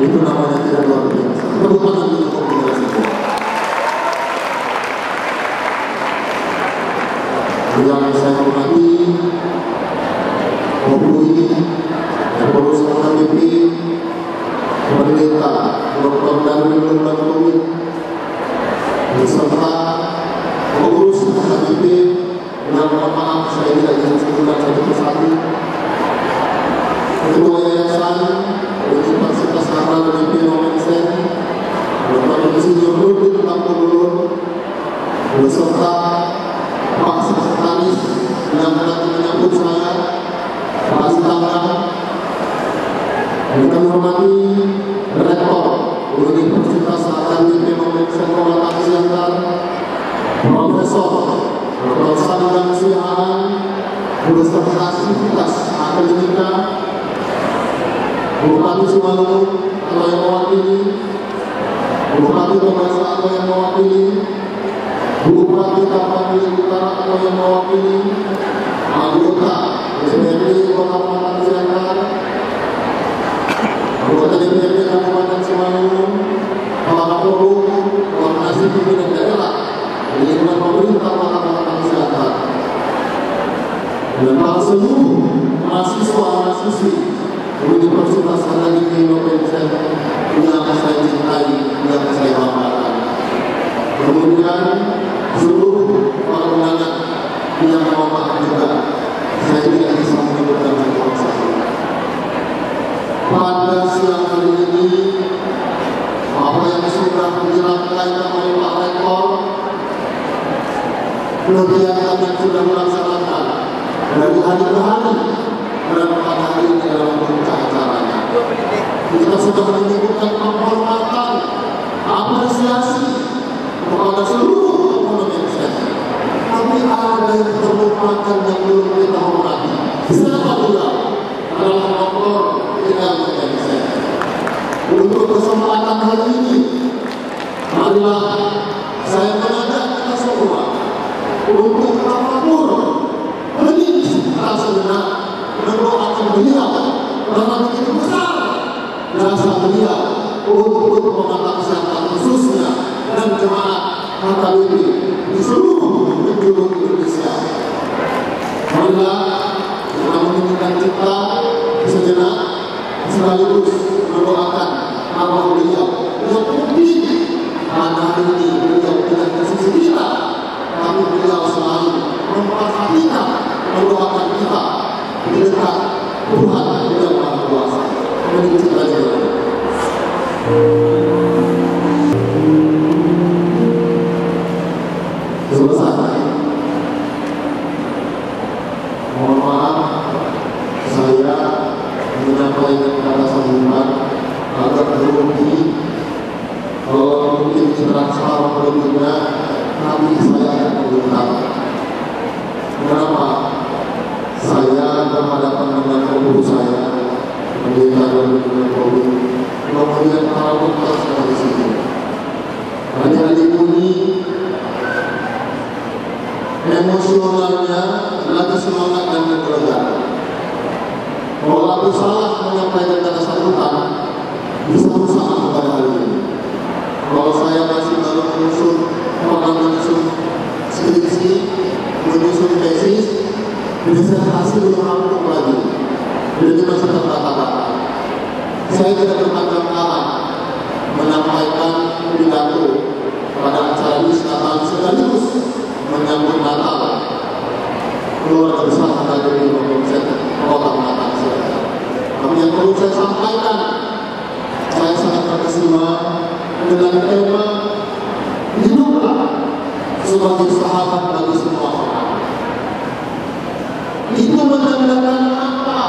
Itu namanya tidak luar biasa. Tepuk tangan untuk komunikasi. Yang saya hormati, ini pengurus KPP, pendeta Dr. Darwin Lundatowi, beserta pengurus KPP yang mohon maaf saya tidak bisa sebutkan satu persatu, ketua yayasan Universitas Natal KPP Nomensen, Dr. Insinyur Rudin Tampulun, beserta Pak Sekretaris yang nanti menyambut saya, Pak Sitanggang, yang kami hormati Rektor Universitas Akademi Nomensen Kota Siantar, Profesor Dr. Sandang Sihaan, beserta aktivitas akademika, Bupati Sumangun atau yang mewakili, Bupati Tomasa atau yang mewakili, Bupati Tapanuli Utara atau yang mewakili, anggota DPRD Kota Malang Siantar, anggota DPRD Kabupaten Sumangun, para forum, koordinasi pimpinan daerah di lingkungan pemerintah Kota Malang Siantar, dan para seluruh mahasiswa-mahasiswi Universitas Akademi Nomensen yang saya cintai, yang saya banggakan. Kemudian seluruh para undangan yang mohon maaf juga saya tidak bisa menyebutkan satu-satu. Pada siang hari ini apa yang sudah dirangkaikan oleh Pak Rektor, kegiatan yang sudah dilaksanakan dari hari ke hari dan pada hari ini dalam puncak acaranya kita sudah menyebutkan penghormatan, apresiasi kepada seluruh Nomensen. Tapi ada yang terlupakan yang belum kita hormati. Siapa dia? Adalah Dr. Idam Nomensen. Untuk kesempatan hari ini, marilah saya mengajak kita semua untuk terpapur hening sejenak mendoakan beliau karena begitu besar jasa beliau untuk pengamatan kesehatan khususnya dan jemaat KKBP di seluruh penjuru Indonesia. Marilah kita menginginkan cipta sejenak sekaligus mendoakan arwah beliau yang mungkin pada hari ini beliau tidak di sisi kita, tapi beliau selalu memperhatikan mendoakan kita di dekat Tuhan yang Maha Kuasa. Menuju kita juga. Selesai. Mohon maaf, saya menyampaikan kata sambutan agak berhenti. Kalau mungkin transfer berikutnya, nanti saya akan mengundang. Kenapa? Saya berhadapan dengan guru saya, pendeta dan guru, kemudian para dokter saya di sini. Adik-adik ini emosionalnya lagi semangat dan bergerak. Kalau aku salah menyampaikan kata sambutan, bisa rusak pada hari ini. Kalau saya masih baru menyusun skripsi, menyusun tesis, disertasi belum rampung lagi, jadi masih terkata-kata. Saya tidak berpangkat menyampaikan pidato pada acara wisata sekaligus menyambut Natal keluarga besar Akademi Nomensen Kota Malang. Tapi yang perlu saya sampaikan, saya sangat terkesima dengan tema hiduplah sebagai sahabat bagi semua orang. Itu menandakan apa?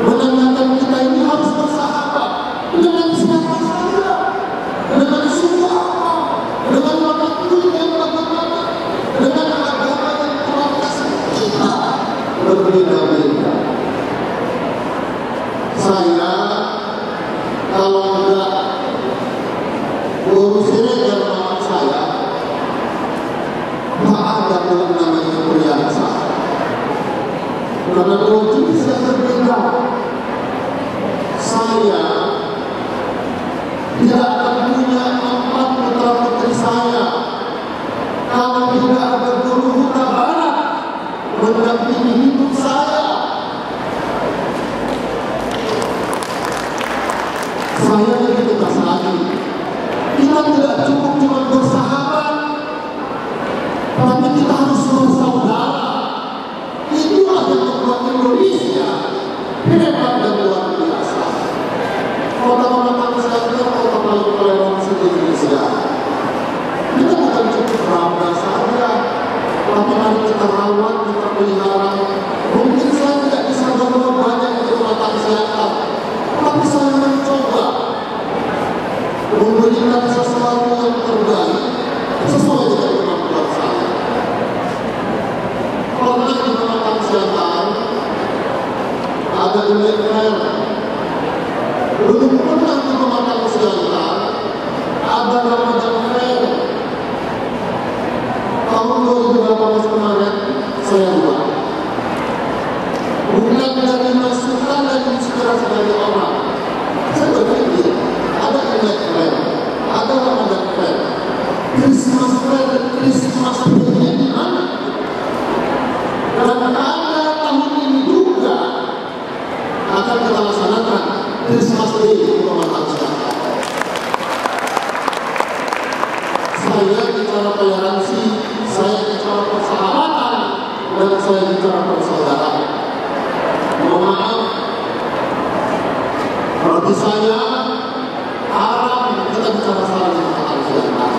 Menandakan kita ini harus bersahabat dengan siapa saja, dengan suku apa, dengan warna kulit yang bagaimana, dengan agama yang Tuhan kasih kita berbeda-beda. Saya kalau enggak guru Siregar mama saya, ada pula namanya priansa. Karena dua jenis yang berbeda. Saya tidak akan punya 4 putra putri saya kalau tidak ada guru huta barat mendampingi hidup saya. Saya lebih tegas lagi. Kita tidak cukup cuma bersahabat, tapi kita harus bersaudara. Itulah yang membuat Indonesia hebat dan luar biasa. Kota Pematang Siantar kota paling toleransi di Indonesia. Kita bukan cukup bangga saja, tapi mari kita rawat, kita pelihara. Mungkin saya tidak bisa berbuat banyak untuk Pematang Siantar, tapi saya mencoba memberikan sesuatu yang terbaik sesuai dengan kemampuan saya. Pernah di Pematang Siantar ada Imlek Fair. Belum pernah di Pematang Siantar ada Ramadan Fair. Tahun 2018 kemarin saya buat. Bukan dari masukan dan inspirasi dari orang. Saya berpikir ada Imlek Fair, ada Ramadan Fair, Christmas Fair, Christmas Day di mana? Dan ada tahun ini juga akan kita laksanakan Christmas Day di Pematang Siantar. Saya bicara toleransi, saya bicara persahabatan, dan saya bicara persaudaraan. Mohon maaf, bagi saya haram kita bicara salah di Pematang Siantar.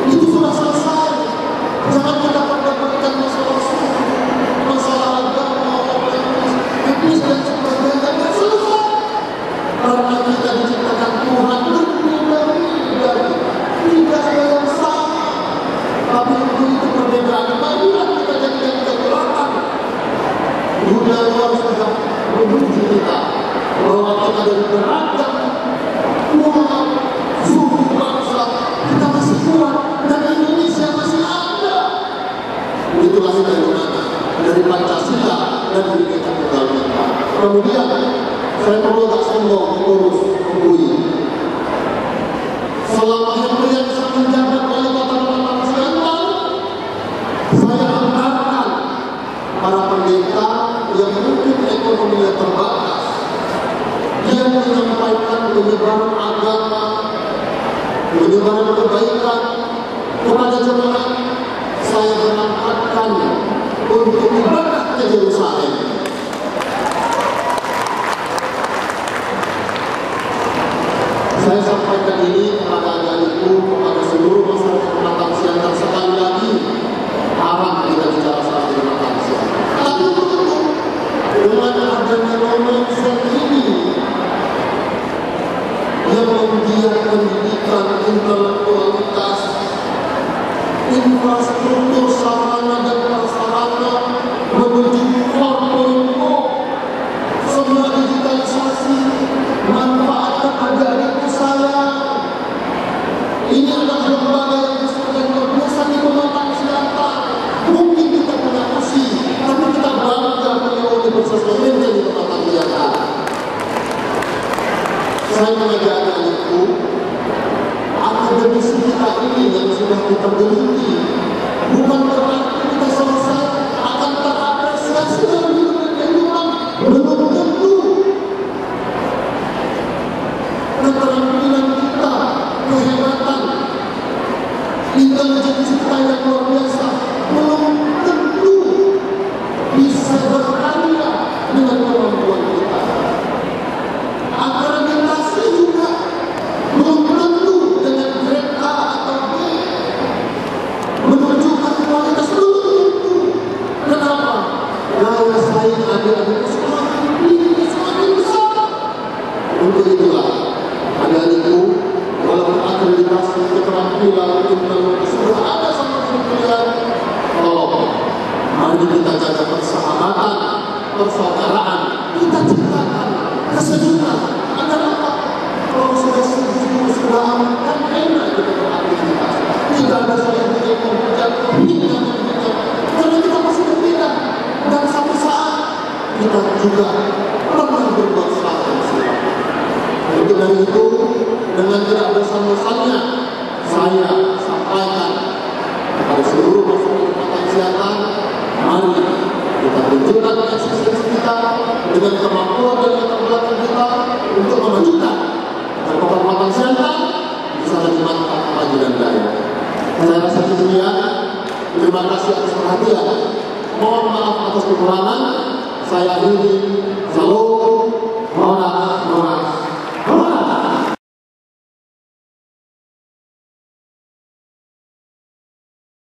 Itu sudah selesai. Jangan kita perdebatkan masalah suku, masalah agama, etnis dan sebagainya. Tidak selesai. Karena kita diciptakan Tuhan berbeda-beda, tidak ada yang sama. Tapi itu perbedaan. Marilah kita jadikan kekuatan. Dunia luar sudah memuji kita bahwa kita dari beragam umat, suku, bangsa, kita masih kuat dan Indonesia masih ada. Itu lahir dari mana? Dari Pancasila dan Bhinneka Tunggal Ika. Kemudian saya perlu tak sombong mengurus UI. Selama yang saya menjabat wali kota Pematang Siantar, saya anggarkan para pendeta yang mungkin ekonominya terbatas, yang menyampaikan penyebaran agama, penyebaran kebaikan kepada jemaat. Saya berangkatkan untuk ibadah ke Yerusalem. Saya sampaikan ini kepada adik-adikku, kepada seluruh masyarakat Pematang Siantar. Sekali lagi, haram kita bicara soal Pematang Siantar. Tapi betul, dengan adanya nomensen ini yang membiarkan pendidikan, intelektualitas, infrastruktur, sarana dan prasarana menuju 4.0, semua digitalisasi, manfaatkan adik-adikku saya. Ini adalah lembaga yang disebutkan luar biasa di Pematang Siantar. Mungkin kita punya kasih, tapi kita bangga punya Universitas Indonesia di Pematang Siantar. Saya mengajak adik-adikku, akademisi kita ini yang sudah kita teliti, bukan berarti kita selesai akan terapresiasi dalam hidup dan kehidupan. Belum tentu. Keterampilan kita, kehebatan, intelijensi kita yang luar biasa belum tentu bisa berkarya dengan kemampuan kita. Akreditasi juga belum tentu dengan grade A atau B menunjukkan kualitas, belum tentu. Kenapa? Daya saing adik-adik semakin tinggi, semakin besar. Untuk itulah adik-adikku, walaupun akreditasi, keterampilan, intelektualitas sudah ada sama kalian, tolong mari kita jaga persahabatan, persaudaraan, kita ciptakan kesejukan. Agar apa? Kalau sudah sejuk, sudah aman, kan enak kita beraktivitas. Tidak ada saling menghujat, menghina, kita juga pernah berbuat salah dan silap. Untuk dari itu, dengan tidak bosan-bosannya saya sampaikan kepada seluruh masyarakat Kota Kesehatan, mari kita tunjukkan eksistensi kita dengan kemampuan dan keterbelakangan kita untuk memajukan agar Kota Kesehatan bisa lebih mantap, maju dan jaya. Saya rasa demikian. Terima kasih atas perhatian. Mohon maaf atas kekurangan. Saya akhiri. Salam. Monas.